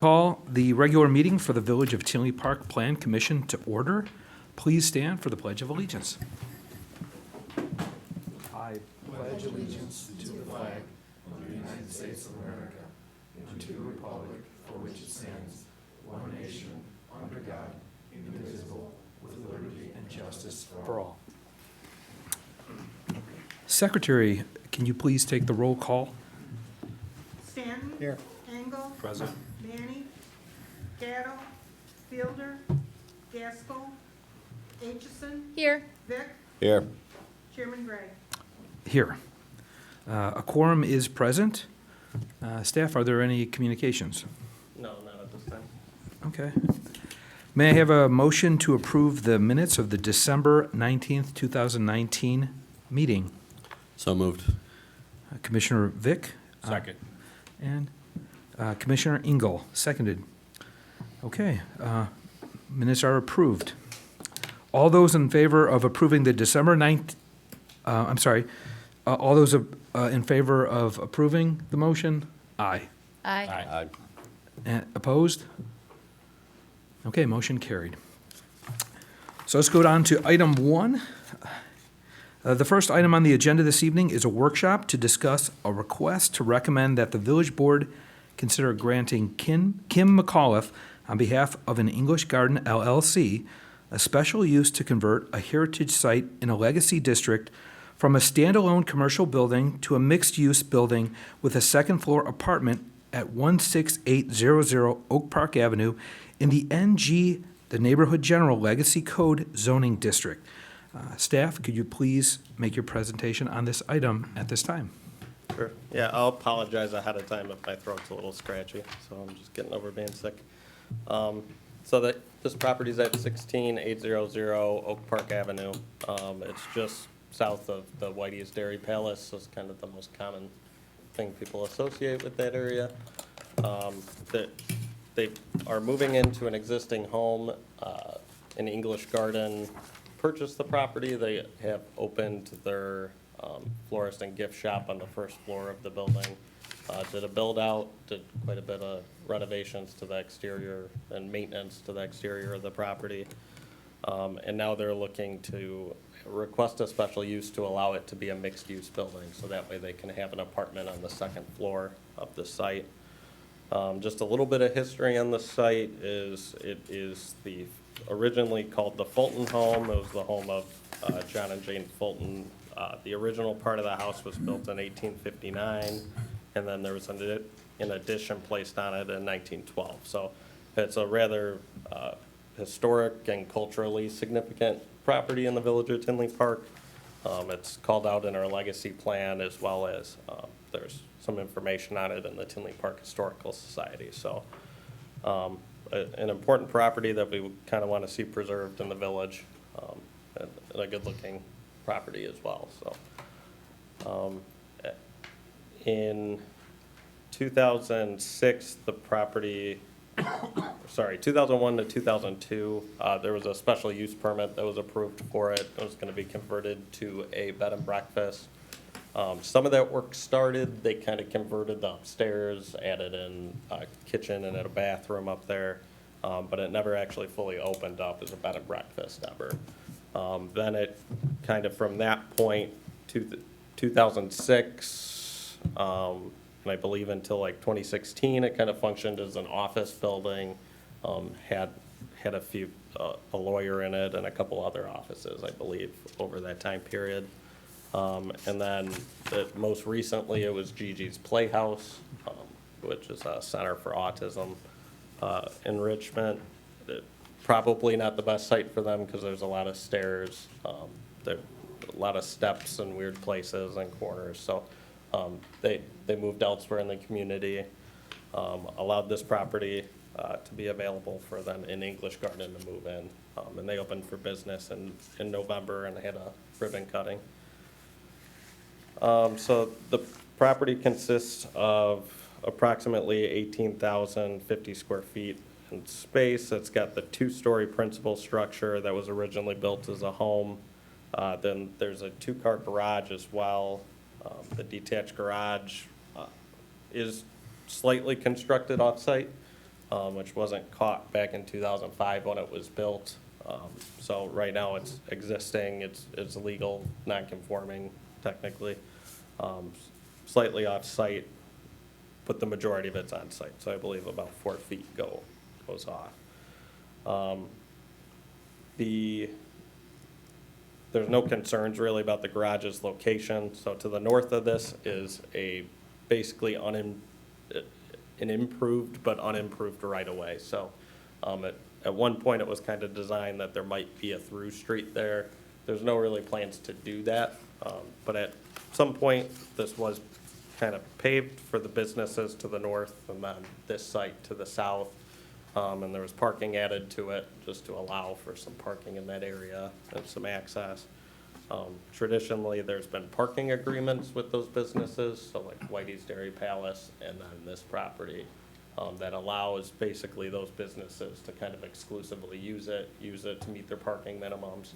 Call the regular meeting for the Village of Tinley Park Plan Commission to order. Please stand for the Pledge of Allegiance. I pledge allegiance to the flag of the United States of America and to the republic for which it stands, one nation, under God, indivisible, with liberty and justice for all. Secretary, can you please take the roll call? Stanton. Here. Engel. Present. Manny. Gatto. Fielder. Gaskell. Aitchison. Here. Vic. Here. Chairman Gray. Here. A quorum is present. Staff, are there any communications? No, not at this time. Okay. May I have a motion to approve the minutes of the December 19th, 2019 meeting? So moved. Commissioner Vic? Second. And Commissioner Engel, seconded. Okay, minutes are approved. All those in favor of approving the December 9th, all those in favor of approving the motion? Aye. Aye. Opposed? Okay, motion carried. So let's go down to item 1. The first item on the agenda this evening is a workshop to discuss a request to recommend that the village board consider granting Kim McAuliffe, on behalf of an English Garden LLC, a special use to convert a heritage site in a legacy district from a standalone commercial building to a mixed-use building with a second-floor apartment at 16800 Oak Park Avenue in the NG, the Neighborhood General Legacy Code zoning district. Staff, could you please make your presentation on this item at this time? Sure. Yeah, I'll apologize ahead of time if my throat's a little scratchy, so I'm just getting over being sick. This property's at 16800 Oak Park Avenue. It's just south of the Whitey's Dairy Palace, so it's kind of the most common thing people associate with that area. They are moving into an existing home, in English Garden. Purchased the property. They have opened their florist and gift shop on the first floor of the building. Did a build out, did quite a bit of renovations to the exterior and maintenance to the exterior of the property. And now they're looking to request a special use to allow it to be a mixed use building. So that way they can have an apartment on the second floor of the site. Just a little bit of history on the site is it is originally called the Fulton home. It was the home of John and Jane Fulton. The original part of the house was built in 1859, and then there was an addition placed on it in 1912. So it's a rather historic and culturally significant property in the village of Tinley Park. It's called out in our legacy plan, as well as there's some information on it in the Tinley Park Historical Society. So an important property that we kind of want to see preserved in the village, and a good-looking property as well. So, in 2006, the property, 2001 to 2002, there was a special use permit that was approved for it. It was going to be converted to a bed and breakfast. Some of that work started. They kind of converted the upstairs, added in a kitchen and a bathroom up there, but it never actually fully opened up as a bed and breakfast ever. Then it kind of from that point to 2006, and I believe until like 2016, it kind of functioned as an office building, had a lawyer in it and a couple other offices, I believe, over that time period. And then most recently it was Gigi's Playhouse, which is a center for autism enrichment. Probably not the best site for them because there's a lot of stairs, there a lot of steps and weird places and corners. So they moved elsewhere in the community, allowed this property to be available for them in English Garden to move in. And they opened for business in November and had a ribbon cutting. So the property consists of approximately 18,050 square feet in space. It's got the two-story principal structure that was originally built as a home. Then there's a two-car garage as well. The detached garage is slightly constructed off-site. which wasn't caught back in 2005 when it was built. So right now it's existing, it's legal, non-conforming technically, slightly off-site, but the majority of it's on-site. So I believe about 4 feet goes off. There's no concerns really about the garage's location. So to the north of this is basically an improved but unimproved right-of-way. So at one point it was kind of designed that there might be a through street there. There's no really plans to do that, but at some point this was kind of paved for the businesses to the north and then this site to the south. And there was parking added to it just to allow for some parking in that area and some access. Traditionally, there's been parking agreements with those businesses, so like Whitey's Dairy Palace and then this property, that allows basically those businesses to kind of exclusively use it to meet their parking minimums.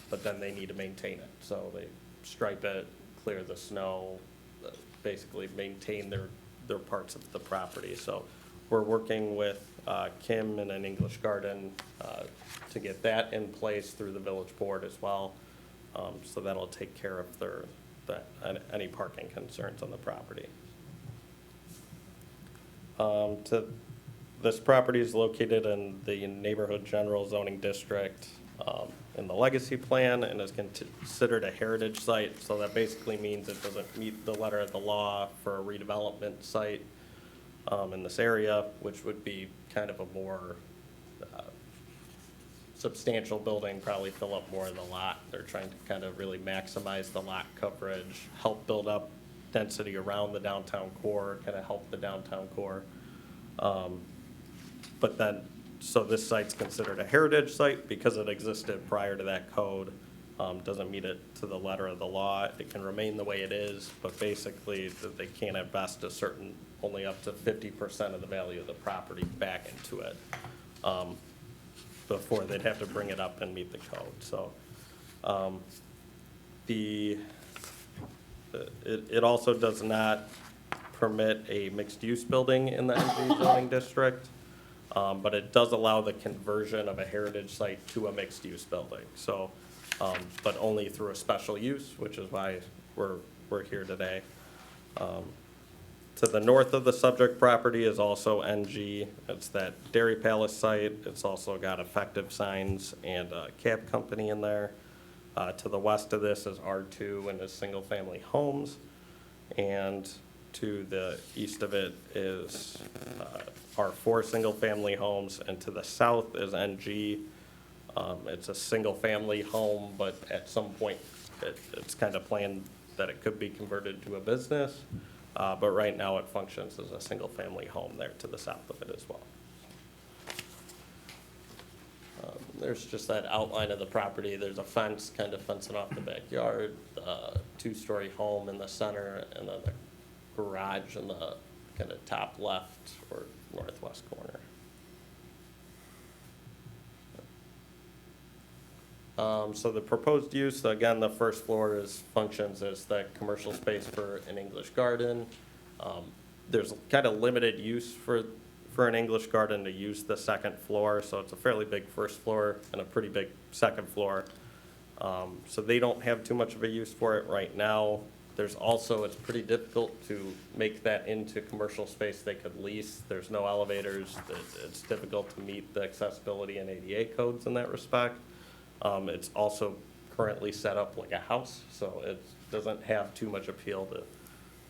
But then they need to maintain it. So they stripe it, clear the snow, basically maintain their parts of the property. So we're working with Kim and an English Garden to get that in place through the village board as well. So that'll take care of any parking concerns on the property. This property is located in the neighborhood general zoning district in the legacy plan and is considered a heritage site. So that basically means it doesn't meet the letter of the law for a redevelopment site in this area, which would be kind of a more substantial building, probably fill up more of the lot. They're trying to kind of really maximize the lot coverage, help build up density around the downtown core, kind of help the downtown core. But then, so this site's considered a heritage site because it existed prior to that code. Doesn't meet it to the letter of the law. It can remain the way it is, but basically they can't invest only up to 50% of the value of the property back into it. Before they'd have to bring it up and meet the code. So it also does not permit a mixed-use building in the NG zoning district, but it does allow the conversion of a heritage site to a mixed-use building. So, but only through a special use, which is why we're here today. To the north of the subject property is also NG. It's that Dairy Palace site. It's also got effective signs and a cab company in there. To the west of this is R2 and is single-family homes. And to the east of it is R4 single-family homes. And to the south is NG. It's a single-family home, but at some point it's kind of planned that it could be converted to a business. But right now it functions as a single-family home there to the south of it as well. There's just that outline of the property. There's a fence kind of fencing off the backyard, two-story home in the center, and then the garage in the kind of top left or northwest corner. So the proposed use, again, the first floor functions as the commercial space for an English garden. There's kind of limited use for an English garden to use the second floor, so it's a fairly big first floor and a pretty big second floor. So they don't have too much of a use for it right now. There's also, it's pretty difficult to make that into commercial space they could lease. There's no elevators. It's difficult to meet the accessibility and ADA codes in that respect. It's also currently set up like a house, so it doesn't have too much appeal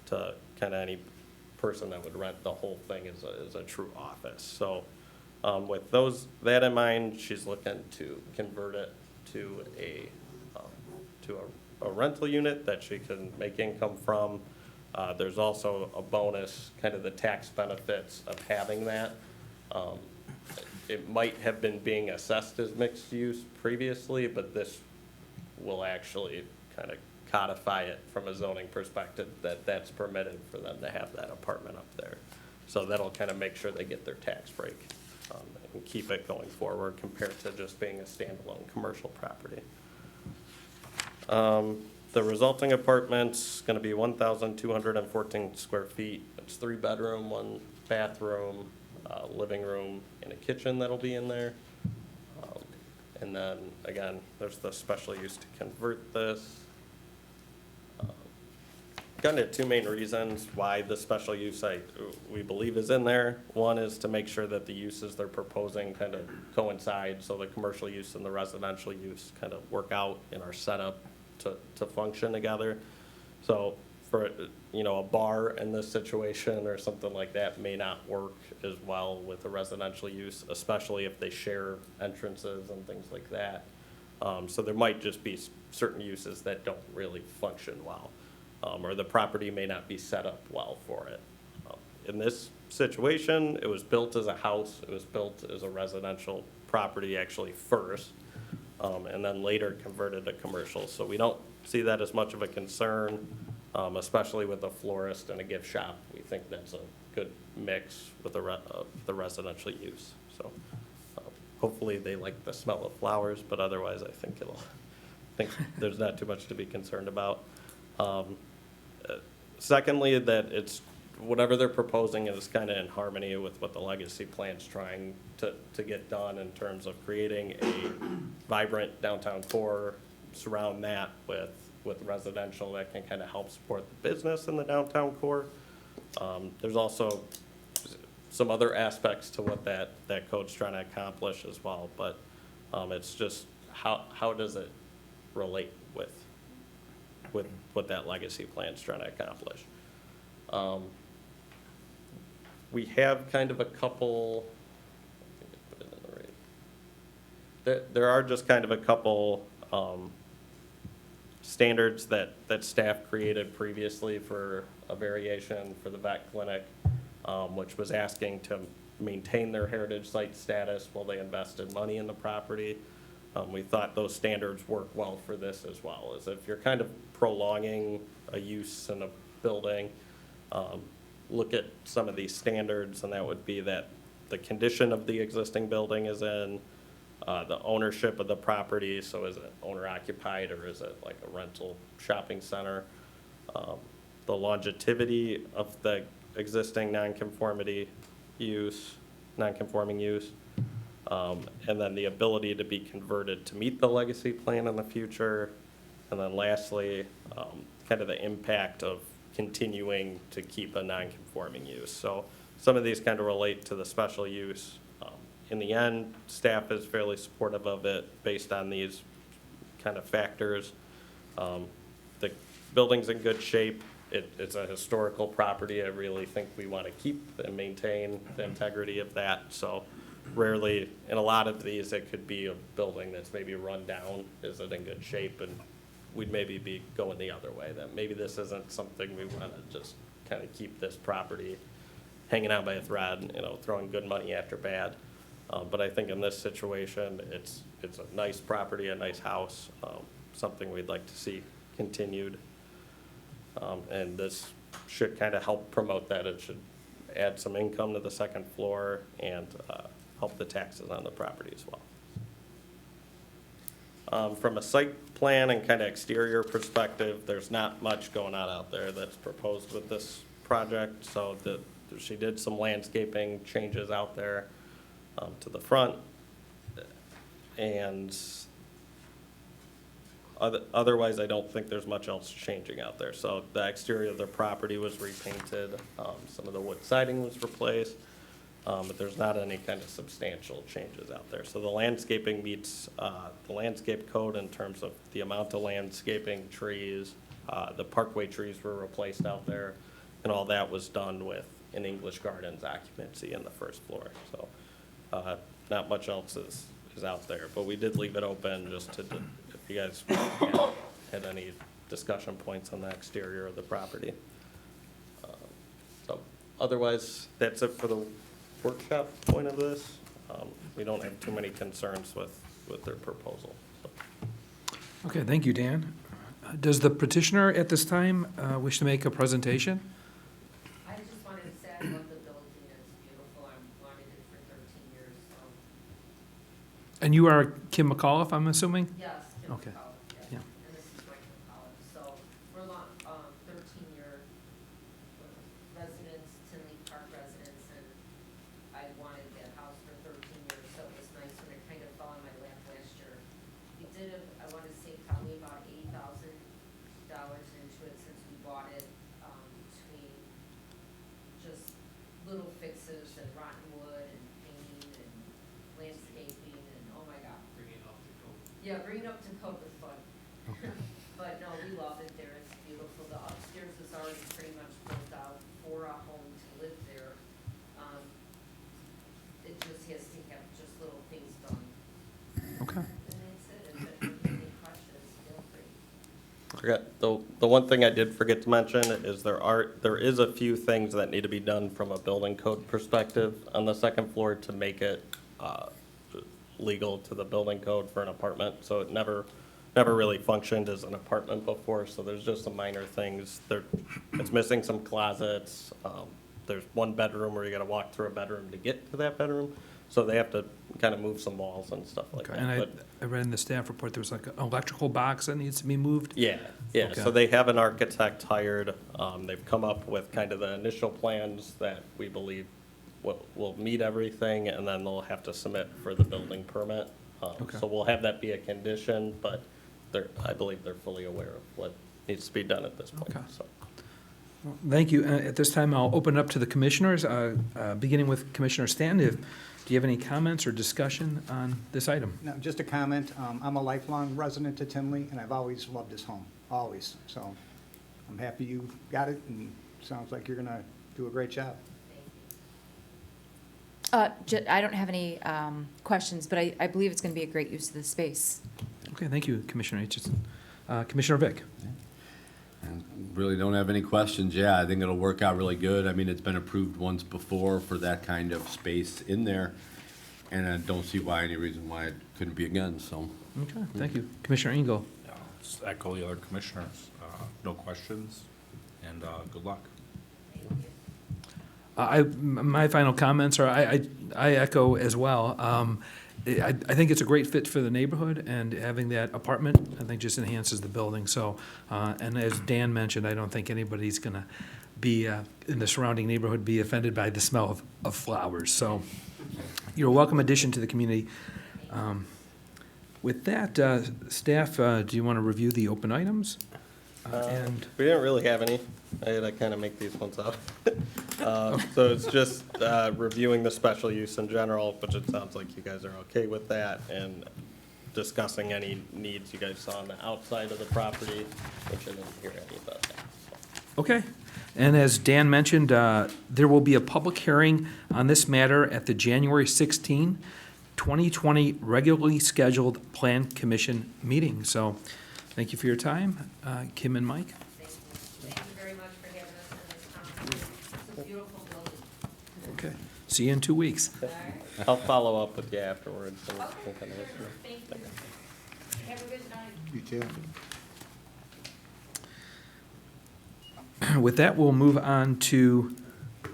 to kind of any person that would rent the whole thing as a true office. So with that in mind, she's looking to convert it to a rental unit that she can make income from. There's also a bonus, kind of the tax benefits of having that. It might have been being assessed as mixed use previously, but this will actually kind of codify it from a zoning perspective that that's permitted for them to have that apartment up there. So that'll kind of make sure they get their tax break and keep it going forward compared to just being a standalone commercial property. The resulting apartment's going to be 1,214 square feet. It's 3 bedroom, 1 bathroom, living room and a kitchen that'll be in there. And then, again, there's the special use to convert this. Kind of two main reasons why the special use we believe is in there. One is to make sure that the uses they're proposing kind of coincide, so the commercial use and the residential use kind of work out in our setup to function together. So for, a bar in this situation or something like that may not work as well with a residential use, especially if they share entrances and things like that. So there might just be certain uses that don't really function well. Or the property may not be set up well for it. In this situation, it was built as a house, it was built as a residential property actually first, and then later converted to commercial. So we don't see that as much of a concern, especially with a florist and a gift shop. We think that's a good mix with the residential use. So hopefully they like the smell of flowers, but otherwise I think there's not too much to be concerned about. Secondly, that it's whatever they're proposing is kind of in harmony with what the legacy plan's trying to get done in terms of creating a vibrant downtown core, surround that with residential that can kind of help support the business in the downtown core. There's also some other aspects to what that code's trying to accomplish as well, but it's just how does it relate with what that legacy plan's trying to accomplish. We have kind of a couple, there are just kind of a couple standards that staff created previously for a variation for the vet clinic, which was asking to maintain their heritage site status while they invested money in the property. We thought those standards work well for this as well, as if you're kind of prolonging a use in a building, look at some of these standards, and that would be that the condition of the existing building is in, the ownership of the property, so is it owner occupied or is it like a rental shopping center, the longevity of the existing non-conforming use, and then the ability to be converted to meet the legacy plan in the future. And then lastly, kind of the impact of continuing to keep a non-conforming use. So some of these kind of relate to the special use. In the end, staff is fairly supportive of it based on these kind of factors. The building's in good shape. It's a historical property. I really think we want to keep and maintain the integrity of that. So rarely, in a lot of these, it could be a building that's maybe run down. Is it in good shape? And we'd maybe be going the other way, that maybe this isn't something we want to just kind of keep this property hanging out by a thread, throwing good money after bad. But I think in this situation, it's a nice property, a nice house, something we'd like to see continued. And this should kind of help promote that. It should add some income to the second floor and help the taxes on the property as well. From a site plan and kind of exterior perspective, there's not much going on out there that's proposed with this project. So she did some landscaping changes out there to the front, and otherwise I don't think there's much else changing out there. So the exterior of the property was repainted, some of the wood siding was replaced, but there's not any kind of substantial changes out there. So the landscaping meets the landscape code in terms of the amount of landscaping, trees, the parkway trees were replaced out there, and all that was done with an English Gardens occupancy in the first floor. So not much else is out there, but we did leave it open just to, if you guys had any discussion points on the exterior of the property. So otherwise, that's it for the workshop point of this. We don't have too many concerns with their proposal. So. Okay, thank you, Dan. Does the petitioner at this time wish to make a presentation? I just wanted to say I love the building, it's beautiful, I've wanted it for 13 years, so, And you are Kim McAuliffe, I'm assuming? yes, Kim Okay. McCullough, Yeah. yes. And this is Mike McCullough, so we're 13-year residents, Tinley Park residents, and I wanted that house for 13 years, so it was nice when it kind of fell in my lap last year. We did, I want to say probably about $80,000 into it since we bought it, between just little fixes and rotten wood and painting and landscaping and, oh my God. Bring it up to code. Yeah, bring it up to code was fun. But no, we love it there, it's beautiful. The upstairs is already pretty much built out for a home to live there. It just has to have just little things done. Okay. And that's it, and if you have any questions, feel free. Forget, the one thing I did forget to mention is there is a few things that need to be done from a building code perspective on the second floor to make it legal to the building code for an apartment. So it never really functioned as an apartment before, so there's just some minor things. It's missing some closets. There's one bedroom where you gotta walk through a bedroom to get to that bedroom. So they have to kind of move some walls and stuff like Okay, that. and But I read in the staff report, there was like an electrical box that needs to be moved? yeah, Okay. so they have an architect hired. They've come up with kind of the initial plans that we believe will meet everything, and then they'll have to submit for the building permit. Okay. So we'll have that be a condition, but I believe they're fully aware of what needs to be done at this point, Okay. so. Well, thank you. At this time, I'll open it up to the commissioners, beginning with Commissioner Stanton. Do you have any comments or discussion on this item? No, just a comment. I'm a lifelong resident of Tinley, and I've always loved this home, always. So I'm happy you got it, and sounds like you're gonna do a great job. I don't have any questions, but I believe it's going to be a great use of the space. Okay, thank you, Commissioner Aitchison. Commissioner Vick? Really don't have any questions. Yeah, I think it'll work out really good. I mean, it's been approved once before for that kind of space in there, and I don't see any reason why it couldn't be again, so. Okay, thank you. Commissioner Engel? Yeah, just echo the other commissioners. No questions, and good luck. My final comments are, I echo as well. I think it's a great fit for the neighborhood, and having that apartment, I think, just enhances the building. So, and as Dan mentioned, I don't think anybody's going to be, in the surrounding neighborhood, be offended by the smell of flowers. So you're a welcome addition to the community. With that, staff, do you want to review the open items? And We didn't really have any. I had to kind of make these ones up. So it's just reviewing the special use in general, which it sounds like you guys are okay with that, and discussing any needs you guys saw on the outside of the property, which I didn't hear any about that. So. Okay. And as Dan mentioned, there will be a public hearing on this matter at the January 16, 2020 regularly scheduled Plan Commission meeting. So thank you for your time, Kim and Mike. Thank you very much for having us in this conference. It's a beautiful building. Okay. See you in 2 weeks. All right. I'll follow up with you afterwards. And Okay, we'll kind of sure. listen. Thank you. Have a good night. You too. With that, we'll move on to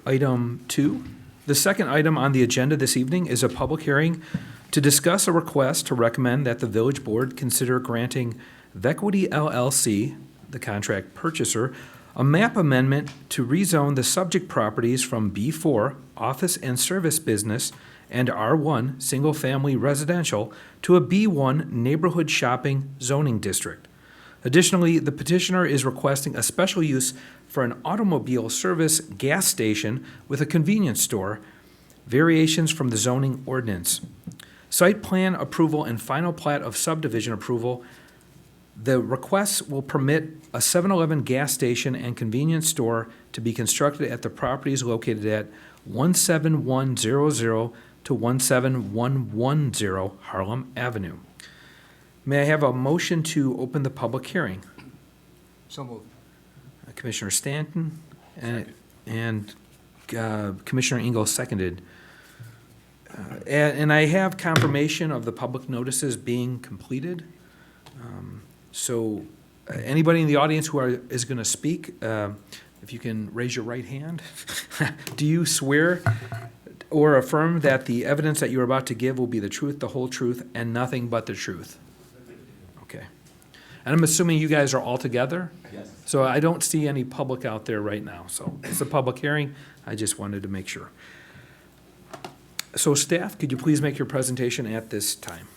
item 2. The second item on the agenda this evening is a public hearing to discuss a request to recommend that the village board consider granting Vequity LLC, the contract purchaser, a map amendment to rezone the subject properties from B4, office and service business, and R1, single-family residential, to a B1 neighborhood shopping zoning district. Additionally, the petitioner is requesting a special use for an automobile service gas station with a convenience store, variations from the zoning ordinance. Site plan approval and final plat of subdivision approval. The requests will permit a 7-Eleven gas station and convenience store to be constructed at the properties located at 17100 to 17110 Harlem Avenue. May I have a motion to open the public hearing? So moved. Commissioner Stanton and Commissioner Engel seconded. And I have confirmation of the public notices being completed. So anybody in the audience who is going to speak, if you can raise your right hand. Do you swear or affirm that the evidence that you're about to give will be the truth, the whole truth, and nothing but the truth? Okay. And I'm assuming you guys are all together? Yes. So I don't see any public out there right now. So it's a public hearing. I just wanted to make sure. So staff, could you please make your presentation at this time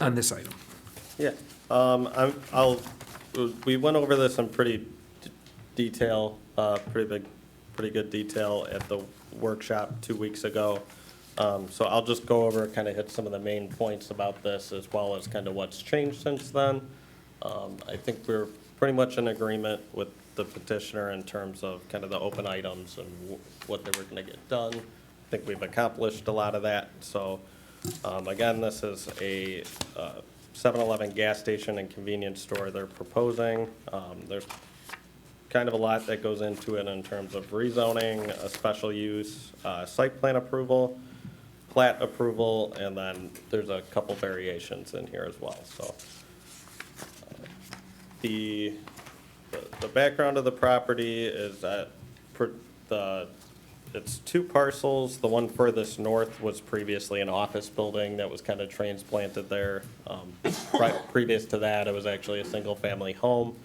on this item? Yeah, we went over this in pretty detail, pretty good detail at the workshop 2 weeks ago. So I'll just go over, kind of hit some of the main points about this, as well as kind of what's changed since then. I think we're pretty much in agreement with the petitioner in terms of kind of the open items and what they were gonna get done. I think we've accomplished a lot of that. So, again, this is a 7-Eleven gas station and convenience store they're proposing. There's kind of a lot that goes into it in terms of rezoning, a special use, site plan approval, plat approval, and then there's a couple variations in here as well, so. The background of the property is that it's 2 parcels. The one furthest north was previously an office building that was kind of transplanted there. Previous to that, it was actually a single-family home.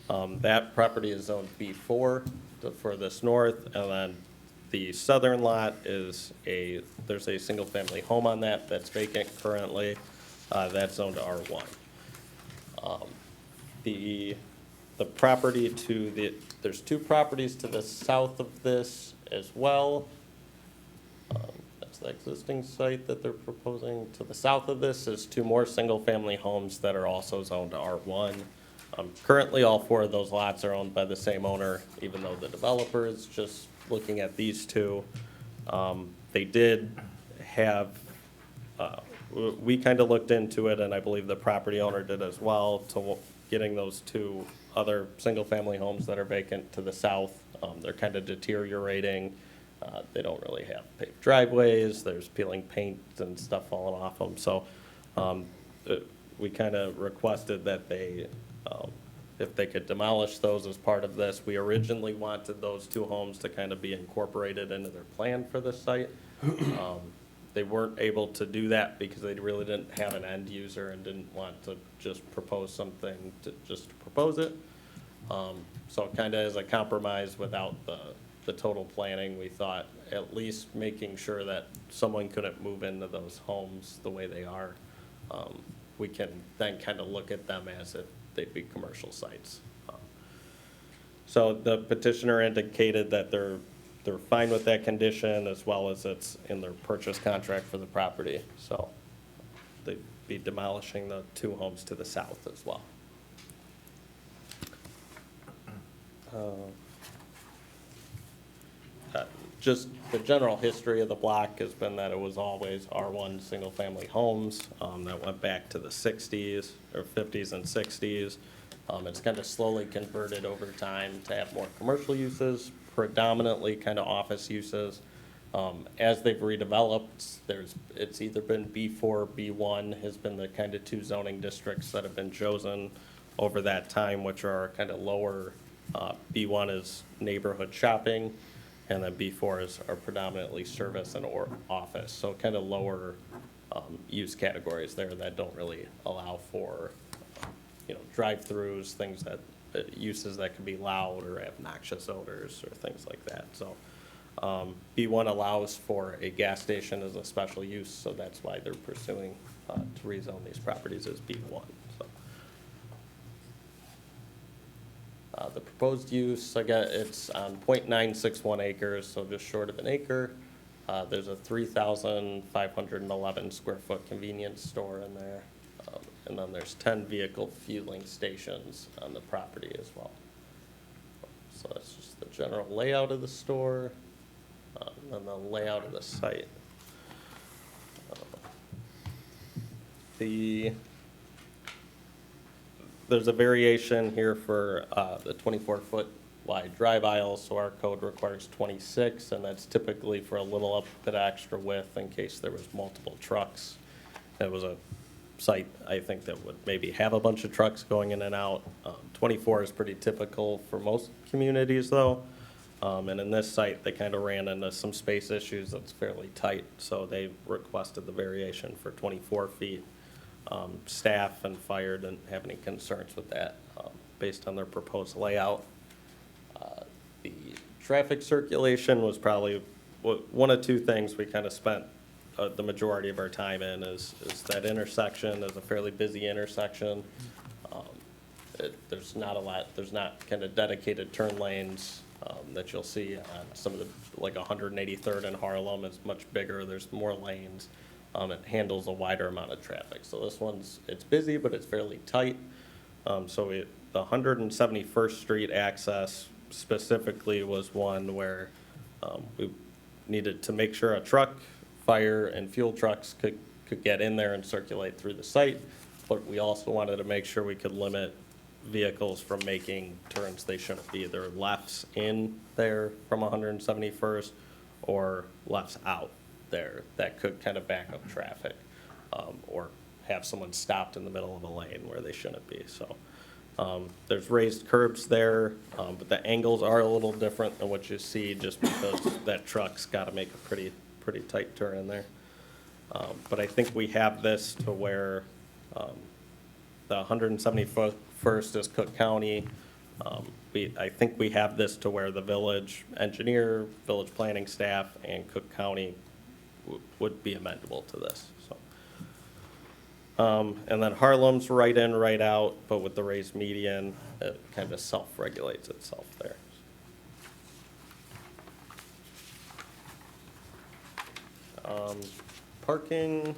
That property is zoned B4, the furthest north, and then the southern lot is there's a single-family home on that that's vacant currently. That's zoned R1. The property there's 2 properties to the south of this as well. That's the existing site that they're proposing. To the south of this is 2 more single-family homes that are also zoned R1. Currently, all 4 of those lots are owned by the same owner, even though the developer is just looking at these 2. They did have, we kind of looked into it, and I believe the property owner did as well, to getting those 2 other single-family homes that are vacant to the south. They're kind of deteriorating. They don't really have paved driveways. There's peeling paint and stuff falling off them. So we kind of requested that they, if they could demolish those as part of this. We originally wanted those 2 homes to kind of be incorporated into their plan for this site. They weren't able to do that because they really didn't have an end user and didn't want to just propose something to just propose it. So kind of as a compromise without the total planning, we thought at least making sure that someone couldn't move into those homes the way they are. We can then kind of look at them as if they'd be commercial sites. So the petitioner indicated that they're fine with that condition, as well as it's in their purchase contract for the property. So they'd be demolishing the 2 homes to the south as well. Just the general history of the block has been that it was always R1 single-family homes. That went back to the 60s, or 50s and 60s. It's kind of slowly converted over time to have more commercial uses, predominantly kind of office uses. As they've redeveloped, it's either been B4, B1 has been the kind of 2 zoning districts that have been chosen over that time, which are kind of lower. B1 is neighborhood shopping, and then B4 are predominantly service and or office. So kind of lower use categories there that don't really allow for, drive-throughs, things that, uses that can be loud or have noxious odors or things like that. So B1 allows for a gas station as a special use, so that's why they're pursuing to rezone these properties as B1. So the proposed use, it's on 0.961 acres, so just short of an acre. There's a 3,511 square foot convenience store in there. And then there's 10 vehicle fueling stations on the property as well. So that's just the general layout of the store, and then the layout of the site. There's a variation here for the 24-foot wide drive aisle, so our code requires 26, and that's typically for a little bit extra width in case there was multiple trucks. It was a site, I think, that would maybe have a bunch of trucks going in and out. 24 is pretty typical for most communities, though. And in this site, they kind of ran into some space issues that's fairly tight, so they requested the variation for 24 feet. Staff and fire didn't have any concerns with that based on their proposed layout. The traffic circulation was probably one of 2 things we kind of spent the majority of our time in is that intersection is a fairly busy intersection. There's not kind of dedicated turn lanes that you'll see on some of the, like 183rd in Harlem is much bigger, there's more lanes. It handles a wider amount of traffic. So this it's busy, but it's fairly tight. The 171st Street access specifically was one where we needed to make sure a truck, fire, and fuel trucks could get in there and circulate through the site, but we also wanted to make sure we could limit vehicles from making turns they shouldn't be, either lefts in there from 171st or lefts out there that could kind of back up traffic, or have someone stopped in the middle of a lane where they shouldn't be. So there's raised curbs there, but the angles are a little different than what you see just because that truck's got to make a pretty tight turn in there. But I think we have this to where the 171st is Cook County. I think we have this to where the village engineer, village planning staff, and Cook County would be amendable to this. So, and then Harlem's right in, right out, but with the raised median, it kind of self-regulates itself there. Parking.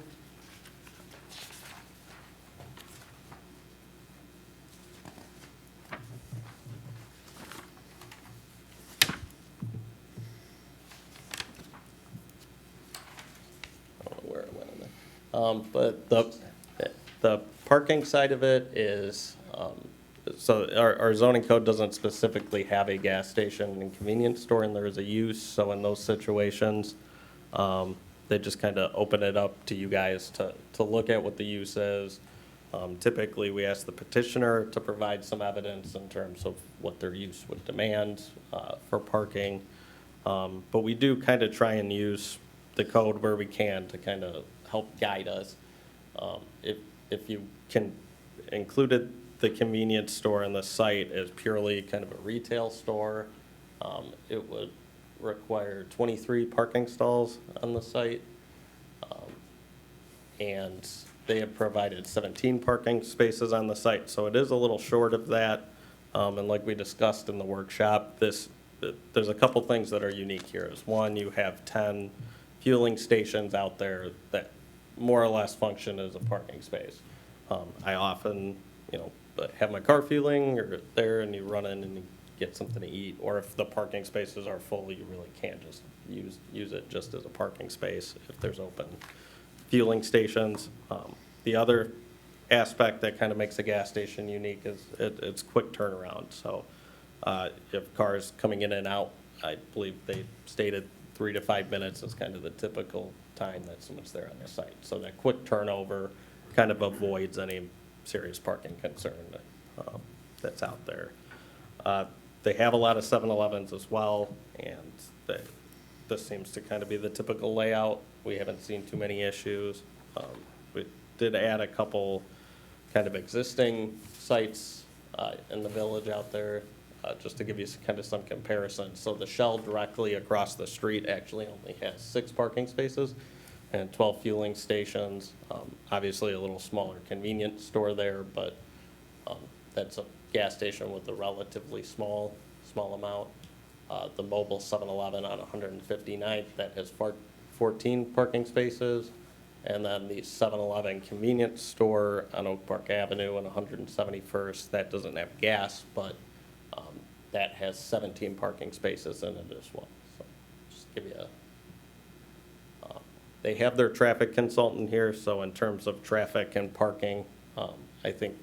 But the parking side of it is, so our zoning code doesn't specifically have a gas station and convenience store, and there is a use, so in those situations, they just kind of open it up to you guys to look at what the use is. Typically, we ask the petitioner to provide some evidence in terms of what their use would demand for parking. But we do kind of try and use the code where we can to kind of help guide us. If you can included the convenience store in the site as purely kind of a retail store, it would require 23 parking stalls on the site. And they have provided 17 parking spaces on the site, so it is a little short of that. And like we discussed in the workshop, there's a couple things that are unique here. Is one, you have 10 fueling stations out there that more or less function as a parking space. I often, have my car fueling or there, and you run in and you get something to eat, or if the parking spaces are full, you really can't just use it just as a parking space if there's open fueling stations. The other aspect that kind of makes a gas station unique is it's quick turnaround. So if cars coming in and out, I believe they stated 3 to 5 minutes is kind of the typical time that someone's there on the site. So that quick turnover kind of avoids any serious parking concern that's out there. They have a lot of 7-Elevens as well, and this seems to kind of be the typical layout. We haven't seen too many issues. We did add a couple kind of existing sites in the village out there, just to give you kind of some comparison. So the Shell directly across the street actually only has 6 parking spaces and 12 fueling stations. Obviously a little smaller convenience store there, but that's a gas station with a relatively small amount. The mobile 7-Eleven on 159th, that has 14 parking spaces. And then the 7-Eleven convenience store on Oak Park Avenue and 171st, that doesn't have gas, but that has 17 parking spaces in it as well. So just give you they have their traffic consultant here, so in terms of traffic and parking, I think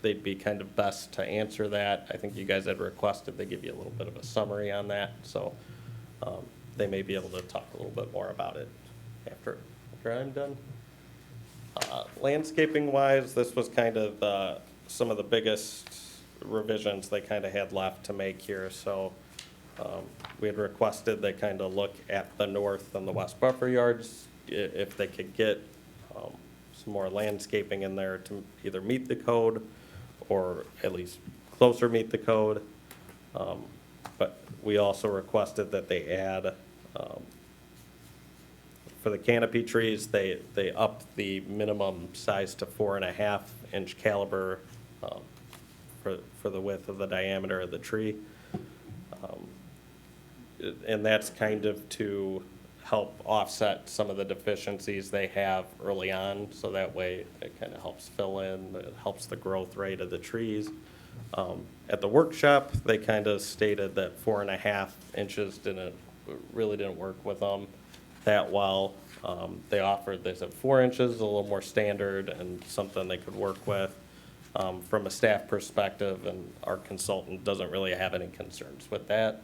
they'd be kind of best to answer that. I think you guys had requested they give you a little bit of a summary on that, so they may be able to talk a little bit more about it after I'm done. Landscaping wise, this was kind of some of the biggest revisions they kind of had left to make here. So we had requested they kind of look at the north and the west buffer yards if they could get some more landscaping in there to either meet the code or at least closer meet the code. But we also requested that they add for the canopy trees, they upped the minimum size to 4.5-inch caliber for the width of the diameter of the tree. And that's kind of to help offset some of the deficiencies they have early on, so that way it kind of helps fill in, it helps the growth rate of the trees. At the workshop, they kind of stated that 4.5 inches really didn't work with them that well. They said 4 inches, a little more standard and something they could work with. From a staff perspective, and our consultant doesn't really have any concerns with that.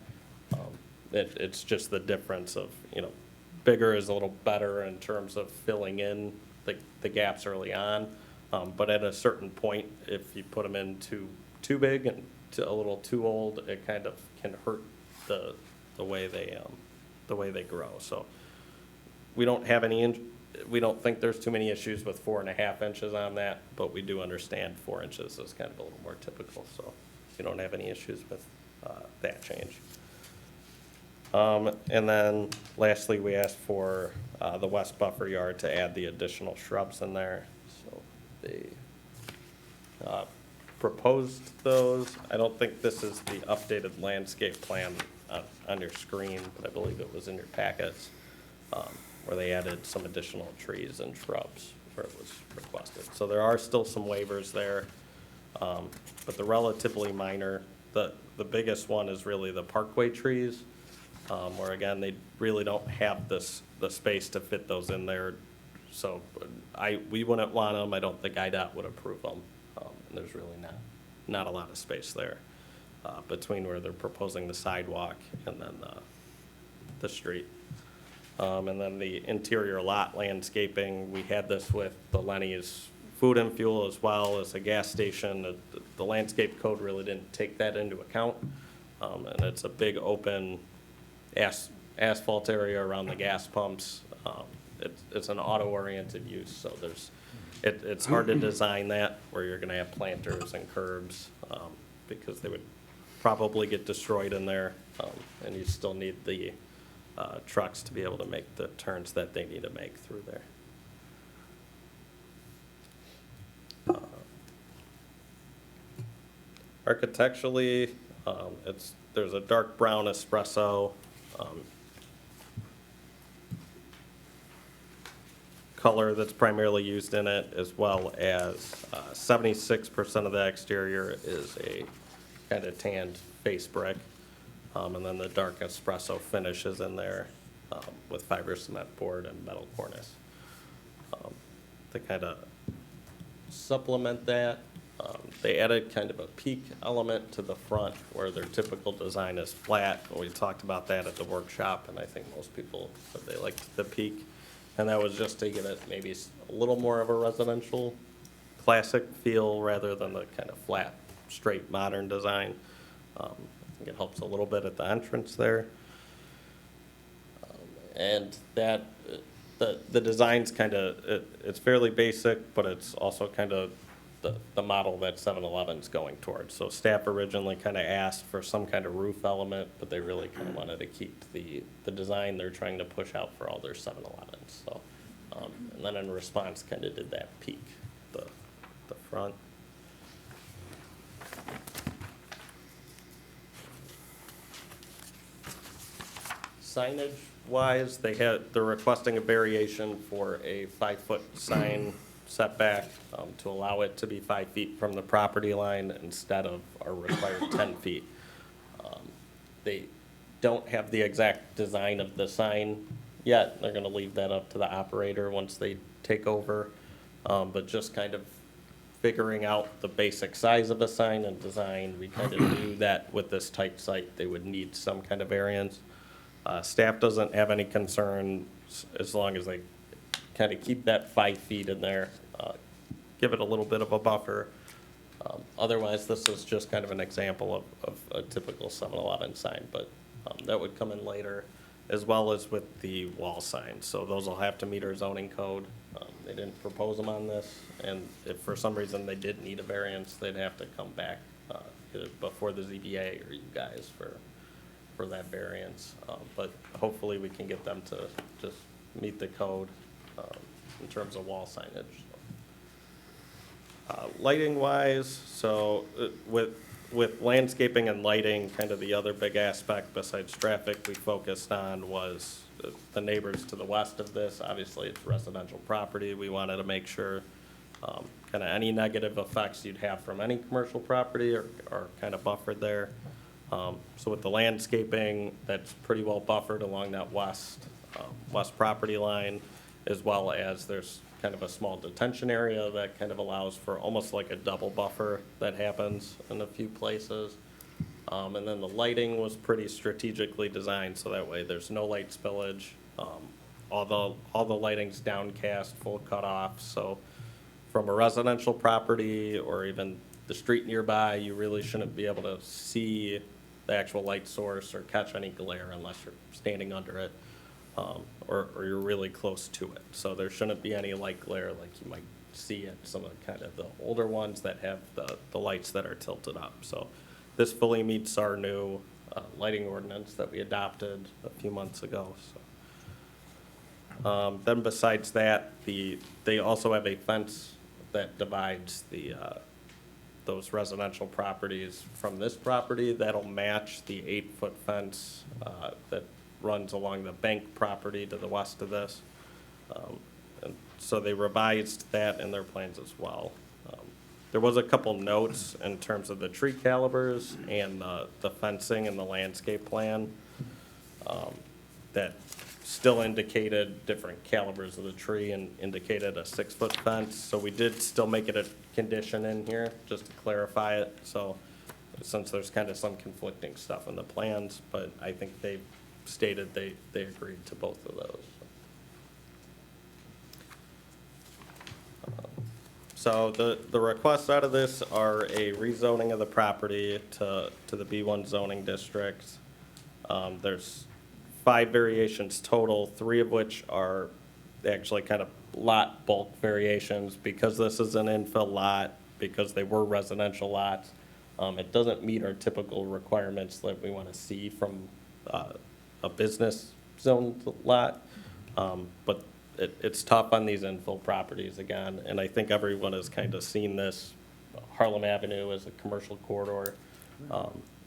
It's just the difference of, bigger is a little better in terms of filling in the gaps early on. But at a certain point, if you put them in too big and a little too old, it kind of can hurt the way they grow. So we don't think there's too many issues with 4.5 inches on that, but we do understand 4 inches is kind of a little more typical. So we don't have any issues with that change. And then lastly, we asked for the west buffer yard to add the additional shrubs in there. So they proposed those. I don't think this is the updated landscape plan on your screen, but I believe it was in your packets, where they added some additional trees and shrubs where it was requested. So there are still some waivers there, but they're relatively minor. The biggest one is really the parkway trees, where again, they really don't have the space to fit those in there. So we wouldn't want them. I don't think IDOT would approve them. And there's really not a lot of space there between where they're proposing the sidewalk and then the street. And then the interior lot landscaping, we had this with the Lenny's Food and Fuel as well as a gas station. The landscape code really didn't take that into account. And it's a big open asphalt area around the gas pumps. It's an auto-oriented use, so it's hard to design that where you're gonna have planters and curbs, because they would probably get destroyed in there, and you still need the trucks to be able to make the turns that they need to make through there. Architecturally, there's a dark brown espresso color that's primarily used in it, as well as 76% of the exterior is a kind of tanned face brick. And then the dark espresso finish is in there with fiber cement board and metal cornice. To kind of supplement that, they added kind of a peak element to the front where their typical design is flat. We talked about that at the workshop, and I think most people said they liked the peak. And that was just to get it maybe a little more of a residential classic feel rather than the kind of flat, straight modern design. I think it helps a little bit at the entrance there. And that, the design's kind of, it's fairly basic, but it's also kind of the model that 7-Eleven's going towards. So staff originally kind of asked for some kind of roof element, but they really kind of wanted to keep the design they're trying to push out for all their 7-Elevens. So, and then in response, kind of did that peak, the front. Signage wise, they're requesting a variation for a 5-foot sign setback to allow it to be 5 feet from the property line instead of our required 10 feet. They don't have the exact design of the sign yet. They're gonna leave that up to the operator once they take over. But just kind of figuring out the basic size of a sign and design, we kind of knew that with this tight site, they would need some kind of variance. Staff doesn't have any concern as long as they kind of keep that 5 feet in there, give it a little bit of a buffer. Otherwise, this is just kind of an example of a typical 7-Eleven sign, but that would come in later, as well as with the wall signs. So those will have to meet our zoning code. They didn't propose them on this, and if for some reason they did need a variance, they'd have to come back either before the ZBA or you guys for that variance. But hopefully we can get them to just meet the code in terms of wall signage. Lighting wise, so with landscaping and lighting, kind of the other big aspect besides traffic we focused on was the neighbors to the west of this. Obviously, it's residential property. We wanted to make sure kind of any negative effects you'd have from any commercial property are kind of buffered there. So with the landscaping, that's pretty well buffered along that west property line, as well as there's kind of a small detention area that kind of allows for almost like a double buffer that happens in a few places. And then the lighting was pretty strategically designed, so that way there's no light spillage. All the lighting's downcast, full cutoff, so from a residential property or even the street nearby, you really shouldn't be able to see the actual light source or catch any glare unless you're standing under it, or you're really close to it. So there shouldn't be any light glare like you might see at some of kind of the older ones that have the lights that are tilted up. So this fully meets our new lighting ordinance that we adopted a few months ago. So. Then besides that, they also have a fence that divides those residential properties from this property. That'll match the 8-foot fence that runs along the bank property to the west of this. And so they revised that in their plans as well. There was a couple notes in terms of the tree calibers and the fencing and the landscape plan that still indicated different calibers of the tree and indicated a 6-foot fence. So we did still make it a condition in here, just to clarify it. So since there's kind of some conflicting stuff in the plans, but I think they stated they agreed to both of those. So the requests out of this are a rezoning of the property to the B1 zoning district. There's 5 variations total, 3 of which are actually kind of lot bulk variations. Because this is an infill lot, because they were residential lots, it doesn't meet our typical requirements that we want to see from a business zone lot. But it's tough on these infill properties again, and I think everyone has kind of seen this. Harlem Avenue is a commercial corridor.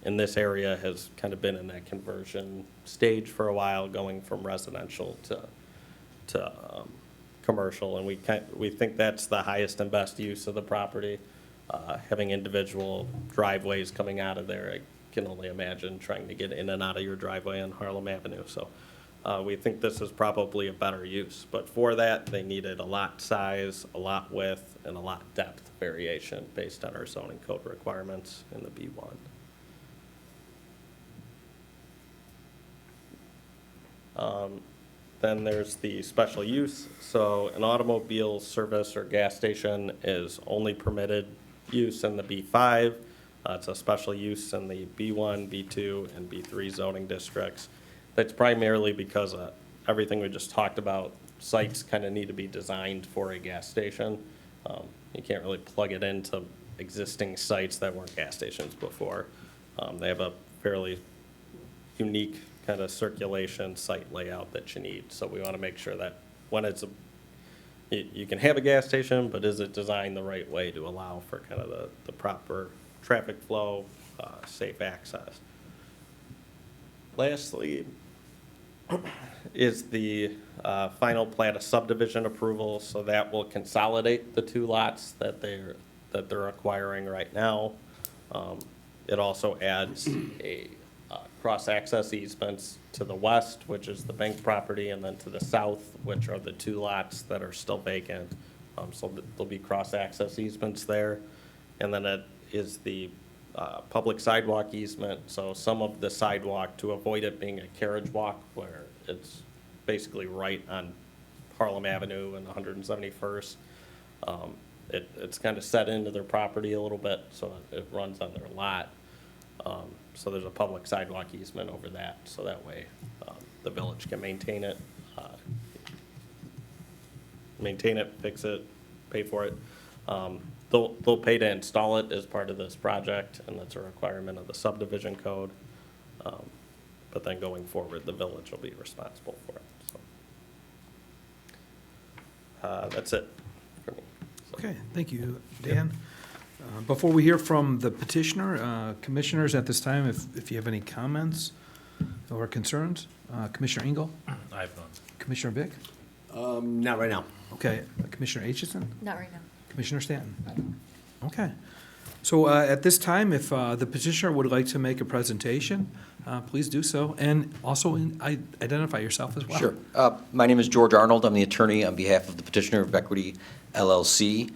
And this area has kind of been in that conversion stage for a while, going from residential to commercial, and we think that's the highest and best use of the property. Having individual driveways coming out of there, I can only imagine trying to get in and out of your driveway on Harlem Avenue. So we think this is probably a better use, but for that they needed a lot size, a lot width, and a lot depth variation based on our zoning code requirements in the B1. Then there's the special use. So an automobile service or gas station is only permitted use in the B5. It's a special use in the B1, B2, and B3 zoning districts. That's primarily because everything we just talked about, sites kind of need to be designed for a gas station. You can't really plug it into existing sites that weren't gas stations before. They have a fairly unique kind of circulation site layout that you need. So we want to make sure that when you can have a gas station, but is it designed the right way to allow for kind of the proper traffic flow, safe access. Lastly is the final plat of subdivision approval. So that will consolidate the 2 lots that they're acquiring right now. It also adds a cross-access easements to the west, which is the bank property, and then to the south, which are the 2 lots that are still vacant. So there'll be cross-access easements there. And then it is the public sidewalk easement. So some of the sidewalk, to avoid it being a carriage walk where it's basically right on Harlem Avenue and 171st, it's kind of set into their property a little bit, so it runs on their lot. So there's a public sidewalk easement over that, so that way the village can maintain it, fix it, pay for it. They'll pay to install it as part of this project, and that's a requirement of the subdivision code. But then going forward, the village will be responsible for it. So. That's it for me. Okay, thank you, Dan. Before we hear from the petitioner, commissioners at this time, if you have any comments or concerns, Commissioner Engel, I have none. Commissioner Vick, Not right now. okay, Commissioner Aitchison, Not right now. Commissioner Stanton. Okay. So at this time, if the petitioner would like to make a presentation, please do so, and also identify yourself as well. Sure. My name is George Arnold. I'm the attorney on behalf of the petitioner of Equity LLC.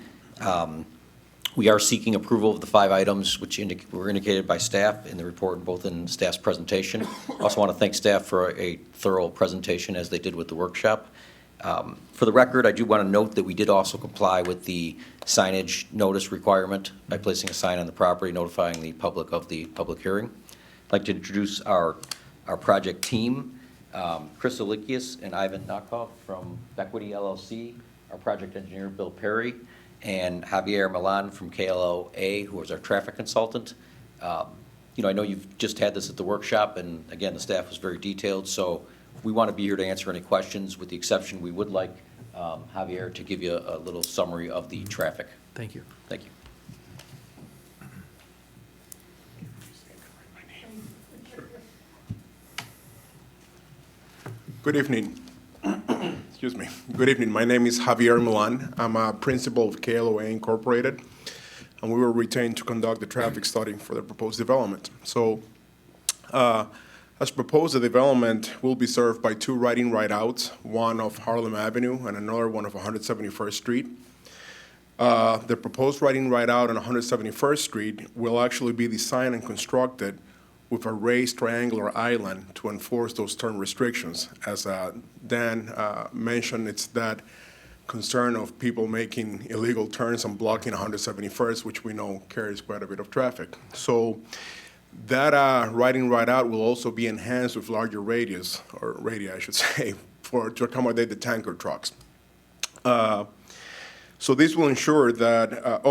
We are seeking approval of the 5 items which were indicated by staff in the report, both in staff's presentation. I also want to thank staff for a thorough presentation as they did with the workshop. For the record, I do want to note that we did also comply with the signage notice requirement by placing a sign on the property notifying the public of the public hearing. I'd like to introduce our project team, Chris Olikius and Ivan Nakov from Equity LLC, our project engineer, Bill Perry, and Javier Milan from KLOA, who is our traffic consultant. I know you've just had this at the workshop, and again, the staff was very detailed, so we want to be here to answer any questions. With the exception, we would like Javier to give you a little summary of the traffic. Thank you. Thank you. Good evening. Excuse me. Good evening. My name is Javier Milan. I'm a principal of KLOA Incorporated, and we were retained to conduct the traffic study for the proposed development. So, as proposed, the development will be served by 2 right-in, right-outs, one of Harlem Avenue and another one of 171st Street. The proposed right-in, right-out on 171st Street will actually be designed and constructed with a raised triangular island to enforce those turn restrictions. As Dan mentioned, it's that concern of people making illegal turns and blocking 171st, which we know carries quite a bit of traffic. So that right-in, right-out will also be enhanced with larger radii, I should say, to accommodate the tanker trucks. So this will ensure that,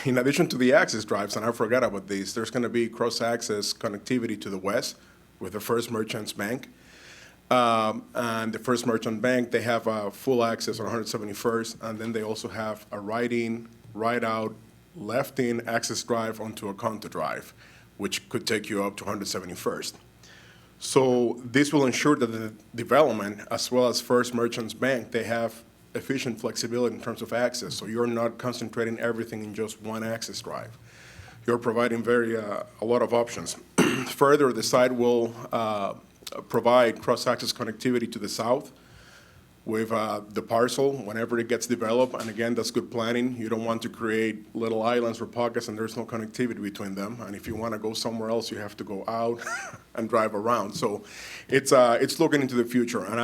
in addition to the access drives, and I forgot about these, there's going to be cross-access connectivity to the west with the First Merchants Bank. And the First Merchant Bank, they have full access on 171st, and then they also have a right-in, right-out, left-in access drive onto a Conto Drive, which could take you up to 171st. So this will ensure that the development, as well as First Merchants Bank, they have efficient flexibility in terms of access. So you're not concentrating everything in just one access drive. You're providing a lot of options. Further, the site will provide cross-access connectivity to the south with the parcel whenever it gets developed. And again, that's good planning. You don't want to create little islands or pockets and there's no connectivity between them. And if you want to go somewhere else, you have to go out and drive around. So it's looking into the future. And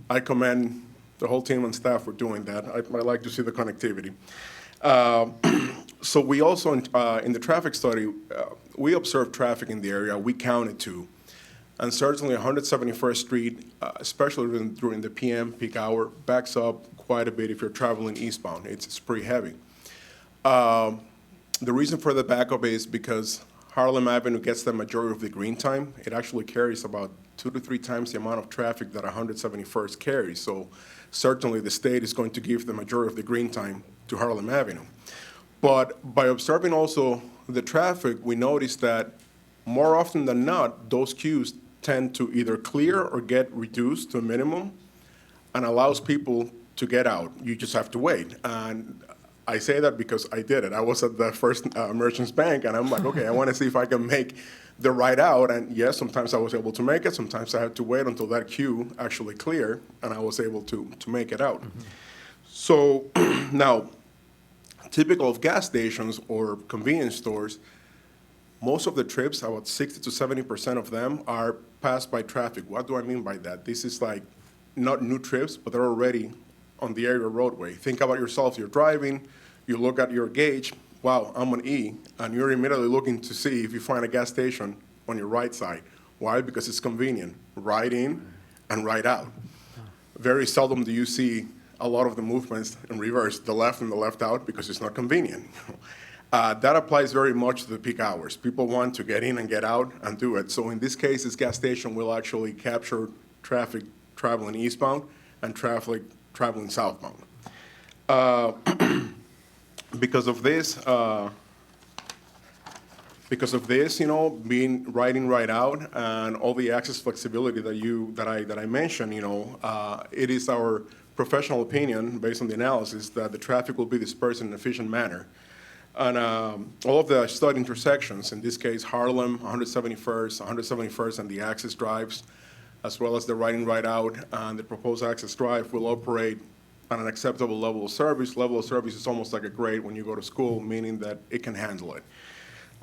I commend the whole team and staff for doing that. I like to see the connectivity. So we also, in the traffic study, we observed traffic in the area. We counted 2. And certainly 171st Street, especially during the PM peak hour, backs up quite a bit if you're traveling eastbound. It's pretty heavy. The reason for the backup is because Harlem Avenue gets the majority of the green time. It actually carries about 2 to 3 times the amount of traffic that 171st carries. So certainly the state is going to give the majority of the green time to Harlem Avenue. But by observing also the traffic, we noticed that more often than not, those queues tend to either clear or get reduced to a minimum and allows people to get out. You just have to wait. And I say that because I did it. I was at the First Merchants Bank, and I'm like, okay, I want to see if I can make the ride out. And yes, sometimes I was able to make it. Sometimes I had to wait until that queue actually cleared, and I was able to make it out. Mm-hmm. So now, typical of gas stations or convenience stores, most of the trips, about 60 to 70% of them, are passed by traffic. What do I mean by that? This is like not new trips, but they're already on the area roadway. Think about yourself. You're driving, you look at your gauge, wow, I'm on E, and you're immediately looking to see if you find a gas station on your right side. Why? Because it's convenient. Right in and right out. Very seldom do you see a lot of the movements in reverse, the left and the left out, because it's not convenient. That applies very much to the peak hours. People want to get in and get out and do it. So in this case, this gas station will actually capture traffic traveling eastbound and traffic traveling southbound. Uh, Because of this, being riding right out and all the access flexibility that I mentioned, it is our professional opinion, based on the analysis, that the traffic will be dispersed in an efficient manner. And all of the studied intersections, in this case Harlem, 171st, and the access drives, as well as the riding right out and the proposed access drive, will operate on an acceptable level of service. Level of service is almost like a grade when you go to school, meaning that it can handle it.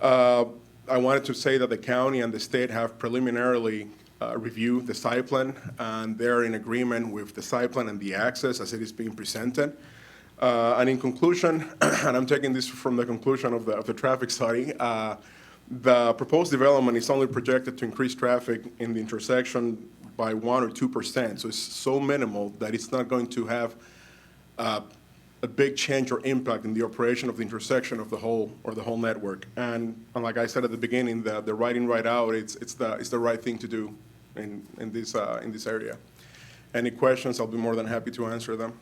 I wanted to say that the county and the state have preliminarily reviewed the site plan, and they're in agreement with the site plan and the access as it is being presented. And in conclusion, and I'm taking this from the conclusion of the traffic study, the proposed development is only projected to increase traffic in the intersection by 1 or 2%. So it's so minimal that it's not going to have a big change or impact in the operation of the intersection of the whole network. And like I said at the beginning, the riding right out, it's the right thing to do in this area. Any questions? I'll be more than happy to answer them.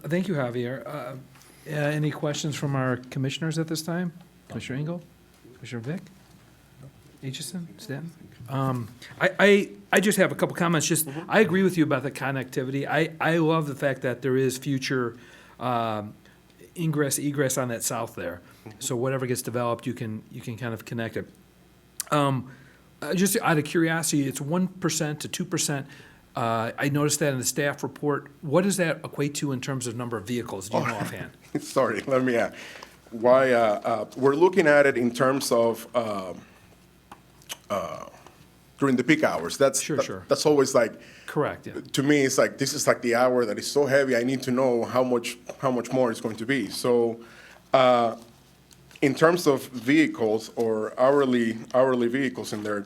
Thank you, Javier. Any questions from our commissioners at this time? Commissioner Engel? Commissioner Vick? Aitchison? Stanton? I just have a couple comments. I agree with you about the connectivity. I love the fact that there is future ingress, egress on that south there. So whatever gets developed, you can kind of connect it. Just out of curiosity, it's 1% to 2%. I noticed that in the staff report. What does that equate to in terms of number of vehicles? Do you know offhand? Sorry, let me why we're looking at it in terms of during the peak hours. Sure. That's always like, Correct, yeah. to me, it's like, this is like the hour that is so heavy, I need to know how much more it's going to be. So in terms of vehicles or hourly vehicles in there,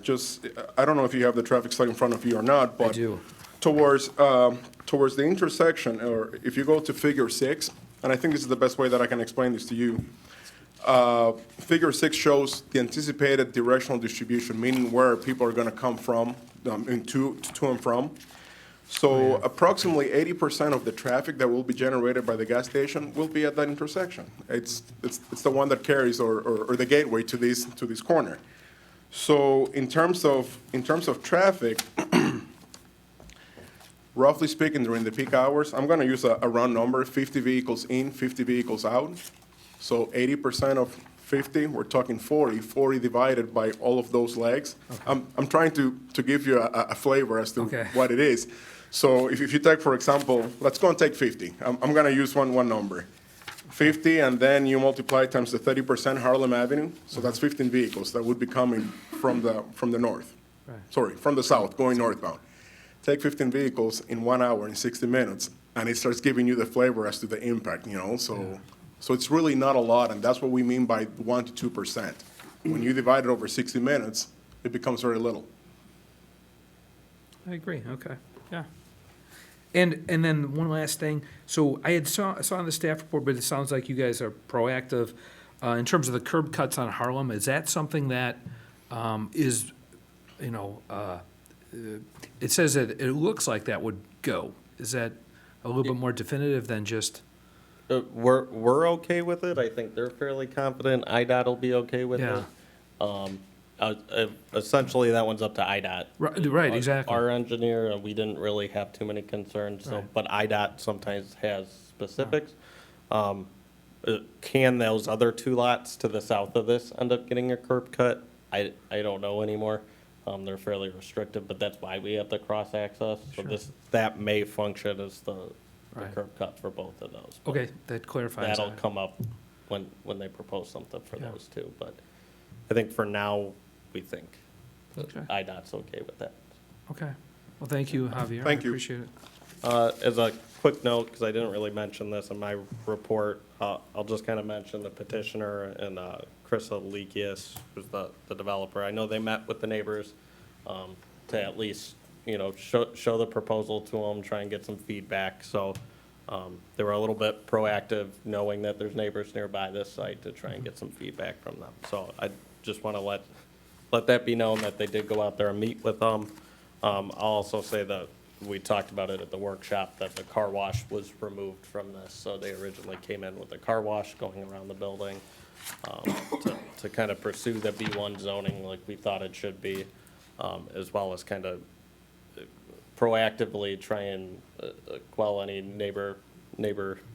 I don't know if you have the traffic study in front of you or not, but I do. Towards the intersection, or if you go to figure 6, and I think this is the best way that I can explain this to you. Figure 6 shows the anticipated directional distribution, meaning where people are going to come from, to and from. So approximately 80% of the traffic that will be generated by the gas station will be at that intersection. It's the one that carries or the gateway to this corner. So in terms of traffic, roughly speaking, during the peak hours, I'm going to use a round number: 50 vehicles in, 50 vehicles out. So 80% of 50, we're talking 40. 40 divided by all of those legs. Okay. I'm trying to give you a flavor as to what it is. So if you take, for example, let's go and take 50. I'm going to use one number. 50, and then you multiply times the 30% Harlem Avenue. So that's 15 vehicles that would be coming from the north. Right. Sorry, from the south, going northbound. Take 15 vehicles in 1 hour and 60 minutes, and it starts giving you the flavor as to the impact, So it's really not a lot, and that's what we mean by 1 to 2%. When you divide it over 60 minutes, it becomes very little. I agree, okay, yeah. And then one last thing, so I saw in the staff report, but it sounds like you guys are proactive in terms of the curb cuts on Harlem. Is that something that is, it says that it looks like that would go. Is that a little bit more definitive than just? We're okay with it. I think they're fairly confident. IDOT will be okay with it. Essentially, that one's up to IDOT. Right, exactly. Our engineer, we didn't really have too many concerns, but IDOT sometimes has specifics. Can those other 2 lots to the south of this end up getting a curb cut? I don't know anymore. They're fairly restrictive, but that's why we have the cross access. So that may function as the curb cut for both of those. But okay, that clarifies that'll that. come up when they propose something for those two. But I think for now, we think IDOT's okay with that. Okay. Well, thank you, Javier. Thank you. I appreciate it. As a quick note, because I didn't really mention this in my report, I'll just kind of mention the petitioner and Chris Alikias, who's the developer. I know they met with the neighbors to at least show the proposal to them, try and get some feedback. So they were a little bit proactive, knowing that there's neighbors nearby this site, to try and get some feedback from them. So I just want to let that be known that they did go out there and meet with them. I'll also say that we talked about it at the workshop, that the car wash was removed from this. So they originally came in with a car wash going around the building, to kind of pursue the B1 zoning like we thought it should be, as well as kind of proactively try and quell any neighbor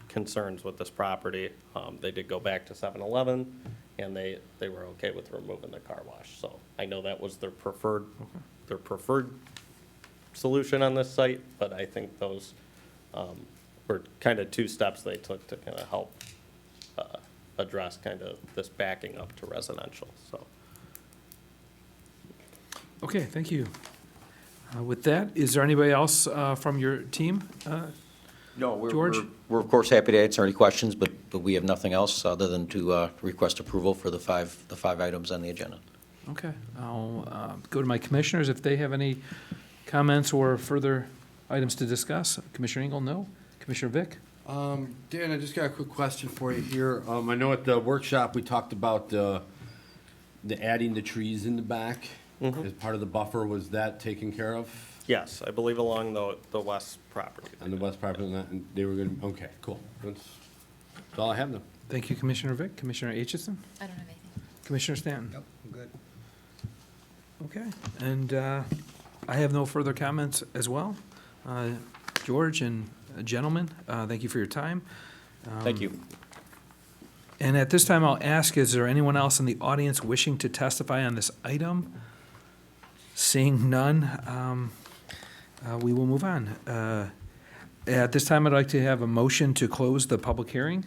concerns with this property. They did go back to 7-Eleven, and they were okay with removing the car wash. So I know that was their preferred solution on this site, but I think those were kind of two steps they took to kind of help address kind of this backing up to residential, so. Okay, thank you. With that, is there anybody else from your team? No, George? we're of course happy to answer any questions, but we have nothing else other than to request approval for the five items on the agenda. Okay, I'll go to my commissioners if they have any comments or further items to discuss. Commissioner Engel, no? Commissioner Vick? Dan, I just got a quick question for you here. I know at the workshop, we talked about the adding the trees in the back as part of the buffer. Was that taken care of? Yes, I believe along the west property. On the west property, and they were gonna, okay, cool. That's all I have now. Thank you, Commissioner Vick. Commissioner Aitchison? I don't have anything. Commissioner Stanton? Yep, I'm good. Okay, and I have no further comments as well. George and gentlemen, thank you for your time. Thank you. And at this time, I'll ask, is there anyone else in the audience wishing to testify on this item? Seeing none, we will move on. At this time, I'd like to have a motion to close the public hearing.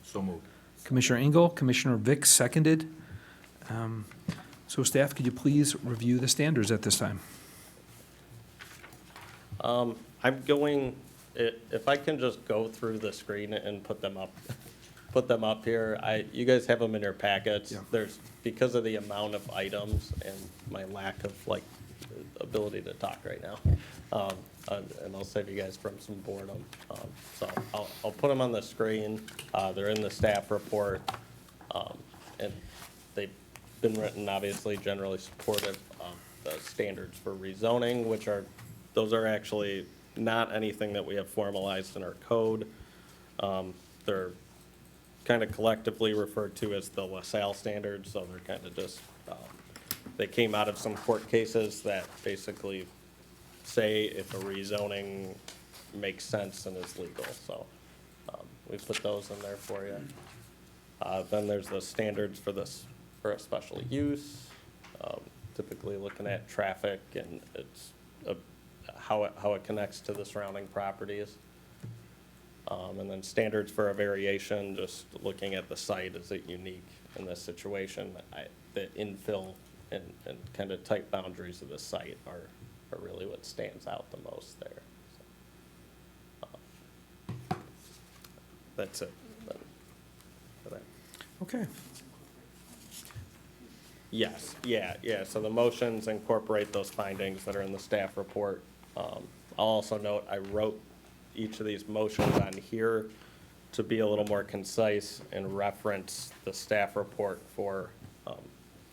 So moved. Commissioner Engel, Commissioner Vick seconded. So staff, could you please review the standards at this time? I'm going, if I can just go through the screen and put them up here. You guys have them in your packets. Yeah. There's, because of the amount of items and my lack of like ability to talk right now, and I'll save you guys from some boredom. So I'll put them on the screen. They're in the staff report, and they've been written, obviously, generally supportive of the standards for rezoning, those are actually not anything that we have formalized in our code. They're kind of collectively referred to as the LaSalle standards, so they're kind of just, they came out of some court cases that basically say if a rezoning makes sense and is legal, so we put those in there for you. Then there's the standards for a special use, typically looking at traffic and how it connects to the surrounding properties. And then standards for a variation, just looking at the site, is it unique in this situation? The infill and kind of tight boundaries of the site are really what stands out the most there. So, that's it. For that. Okay. Yes, yeah, so the motions incorporate those findings that are in the staff report. I'll also note, I wrote each of these motions on here to be a little more concise and reference the staff report for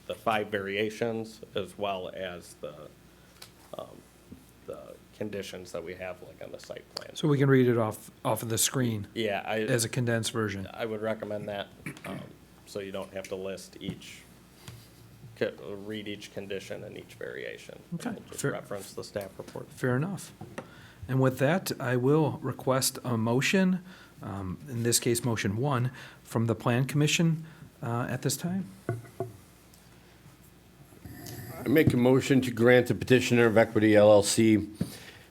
the 5 variations, as well as the conditions that we have like on the site plan. So we can read it off of the screen Yeah, as a condensed version. I would recommend that, so you don't have to read each condition and each variation. Okay, We'll just fair. reference the staff report. Fair enough. And with that, I will request a motion, in this case, motion 1, from the Plan Commission at this time. I make a motion to grant the petitioner of Equity LLC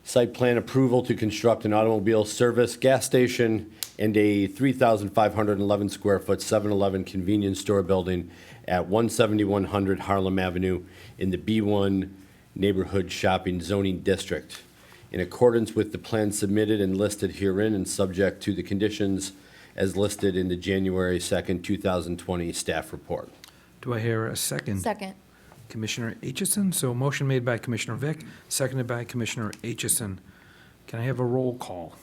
site plan approval to construct an automobile service gas station and a 3,511 square foot 7-Eleven convenience store building at 17100 Harlem Avenue in the B1 Neighborhood Shopping Zoning District, in accordance with the plan submitted and listed herein and subject to the conditions as listed in the January 2nd, 2020 staff report. Do I hear a second? Second. Commissioner Aitchison, so motion made by Commissioner Vick, seconded by Commissioner Aitchison. Can I have a roll call?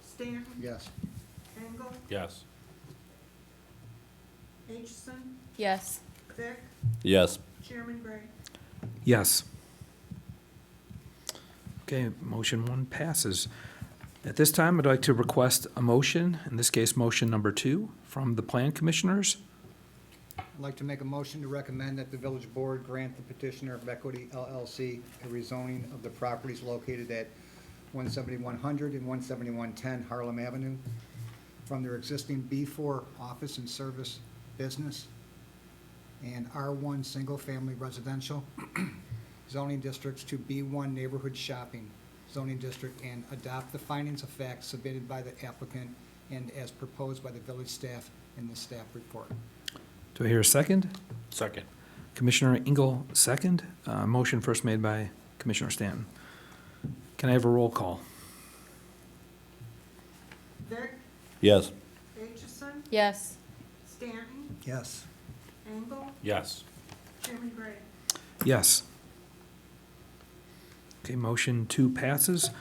Stanton? Yes. Engel? Yes. Aitchison? Yes. Vick? Yes. Chairman Gray? Yes. Okay, motion 1 passes. At this time, I'd like to request a motion, in this case, motion number 2, from the Plan Commissioners. I'd like to make a motion to recommend that the village board grant the petitioner of Equity LLC a rezoning of the properties located at 17100 and 17110 Harlem Avenue from their existing B4 office and service business and R1 single-family residential zoning districts to B1 neighborhood shopping zoning district and adopt the findings of fact submitted by the applicant and as proposed by the village staff in the staff report. Do I hear a second? Second. Commissioner Engel, second. Motion first made by Commissioner Stanton. Can I have a roll call? Vic, Yes. Aitchison, Yes. Stanton, Yes. Engel, Yes. Chairman Gray. Yes. Okay, motion 2 passes.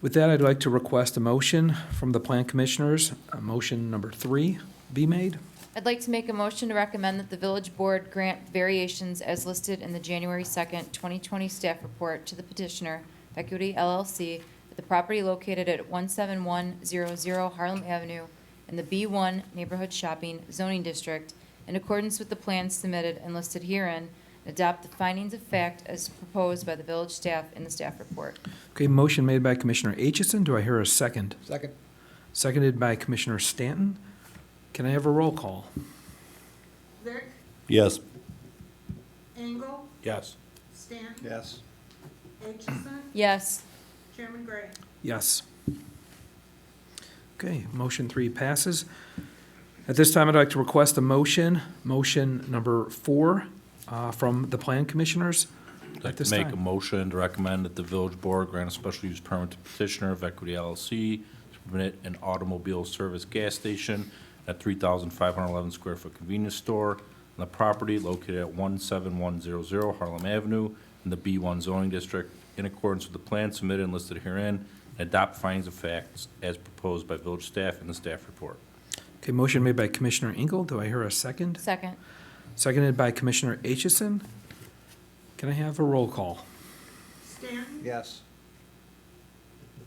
With that, I'd like to request a motion from the Plan Commissioners, motion number 3 be made. I'd like to make a motion to recommend that the village board grant variations as listed in the January 2nd, 2020 staff report to the petitioner, Equity LLC, at the property located at 17100 Harlem Avenue in the B1 Neighborhood Shopping Zoning District in accordance with the plans submitted and listed herein, and adopt the findings of fact as proposed by the village staff in the staff report. Okay, motion made by Commissioner Aitchison. Do I hear a second? Second. Seconded by Commissioner Stanton. Can I have a roll call? Vic, Yes. Engel, Yes. Stanton, Yes. Aitchison, Yes. Chairman Gray. Yes. Okay, motion 3 passes. At this time, I'd like to request a motion number 4, from the Plan Commissioners I'd at like this to make a time. motion to recommend that the village board grant a special use permit to petitioner of Equity LLC to permit an automobile service gas station at 3,511 square foot convenience store on the property located at 17100 Harlem Avenue in the B1 zoning district in accordance with the plan submitted and listed herein, and adopt findings of facts as proposed by village staff in the staff report. Okay, motion made by Commissioner Engel. Do I hear a second? Second. Seconded by Commissioner Aitchison. Can I have a roll call? Stanton, Yes.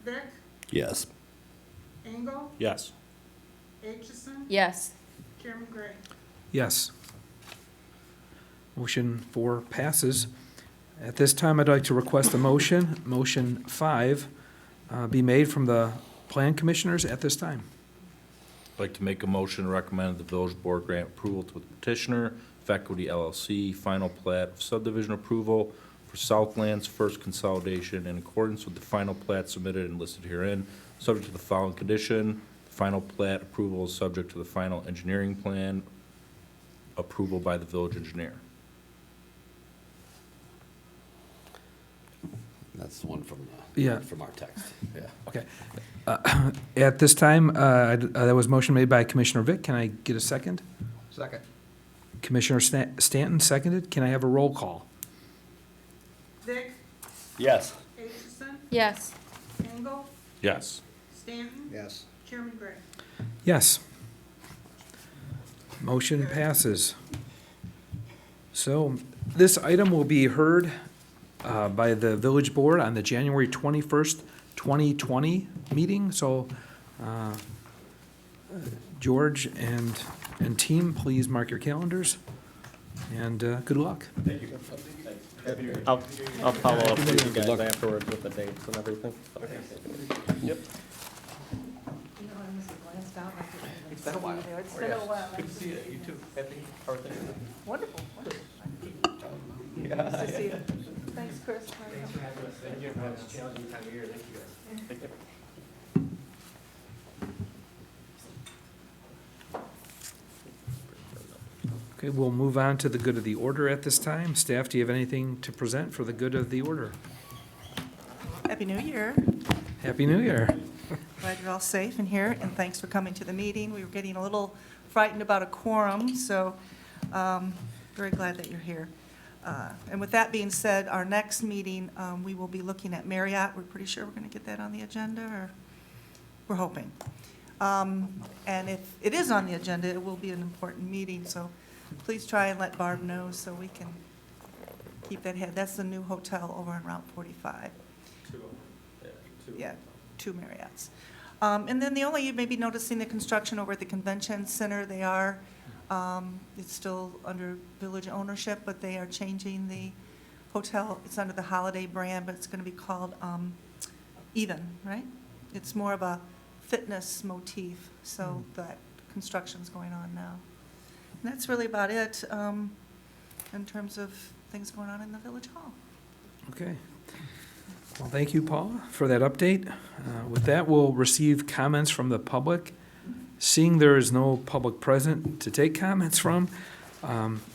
Vic, Yes. Engel, Yes. Aitchison, Yes. Chairman Gray. Yes. Motion 4 passes. At this time, I'd like to request a motion 5, be made from the Plan Commissioners at this time. I'd like to make a motion to recommend that the village board grant approval to the petitioner of Equity LLC, final plat of subdivision approval for Southland's first consolidation in accordance with the final plat submitted and listed herein, subject to the following condition. The final plat approval is subject to the final engineering plan approval by the village engineer. That's the one from, Yeah. from our text, yeah. Okay. At this time, that was motion made by Commissioner Vick. Can I get a second? Second. Commissioner Stanton seconded. Can I have a roll call? Vic, Yes. Aitchison, Yes. Engel, Yes. Stanton, Yes. Chairman Gray. Yes. Motion passes. So this item will be heard by the village board on the January 21st, 2020 meeting. So George and team, please mark your calendars, and good luck. I'll follow up with you guys afterwards with the dates and everything. Yep. You know, I must have glanced out like it was. It's been a while. It's been a while. Good to see you. You too. Happy birthday. Wonderful, wonderful. Nice to see you. Thanks, Chris. Thanks for having us. Thank you. It's a challenging time of year. Thank you guys. Thank you. Okay, we'll move on to the good of the order at this time. Staff, do you have anything to present for the good of the order? Happy New Year. Happy New Year. Glad you're all safe in here, and thanks for coming to the meeting. We were getting a little frightened about a quorum, so very glad that you're here. And with that being said, our next meeting, we will be looking at Marriott. We're pretty sure we're going to get that on the agenda, or we're hoping. And if it is on the agenda, it will be an important meeting, so please try and let Barb know so we can keep that ahead. That's the new hotel over on Route 45. Yeah, 2 Marriotts. And then the only, you may be noticing the construction over at the convention center, they are, it's still under village ownership, but they are changing the hotel, it's under the Holiday brand, but it's gonna be called, Even, right? It's more of a fitness motif, so that construction's going on now. And that's really about it, in terms of things going on in the village hall. Okay. Well, thank you, Paula, for that update. With that, we'll receive comments from the public. Seeing there is no public present to take comments from,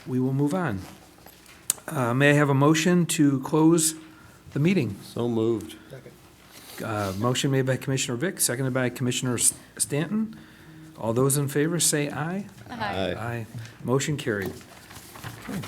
we will move on. May I have a motion to close the meeting? So moved. Motion made by Commissioner Vick, seconded by Commissioner Stanton. All those in favor say aye. Aye. Aye. Motion carried. Okay.